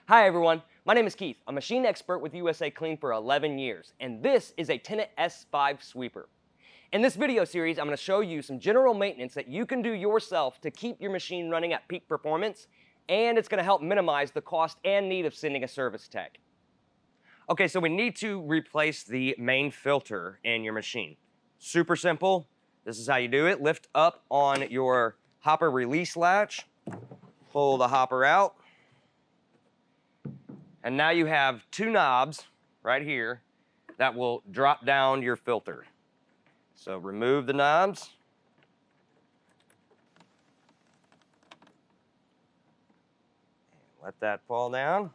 Hi everyone, my name is Keith. I'm a machine expert with USACLEAN for 11 years, and this is a Tennant S5 sweeper. In this video series, I'm going to show you some general maintenance that you can do yourself to keep your machine running at peak performance, and it's going to help minimize the cost and need of sending a service tech. Okay, so we need to replace the main filter in your machine. Super simple. This is how you do it. Lift up on your hopper release latch, pull the hopper out, and now you have two knobs right here that will drop down your filter. So remove the knobs. Let that fall down.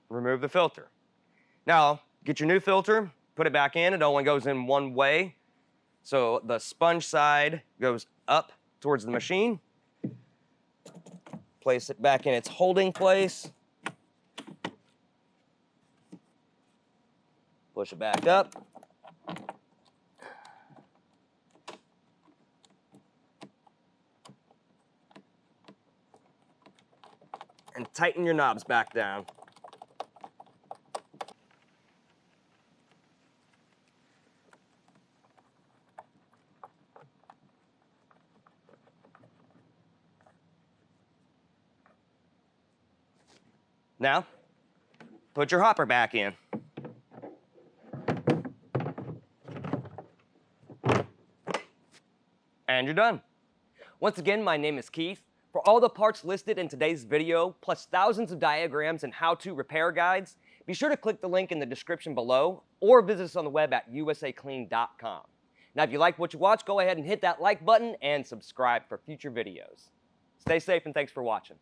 Remove the filter. Now, get your new filter, put it back in. It only goes in one way. So the sponge side goes up towards the machine. Place it back in its holding place. Push it back up. And tighten your knobs back down. Now, put your hopper back in. And you're done. Once again, my name is Keith. For all the parts listed in today's video, plus thousands of diagrams and how-to repair guides, be sure to click the link in the description below or visit us on the web at USACLEAN.com. Now, if you like what you watch, go ahead and hit that like button and subscribe for future videos. Stay safe and thanks for watching.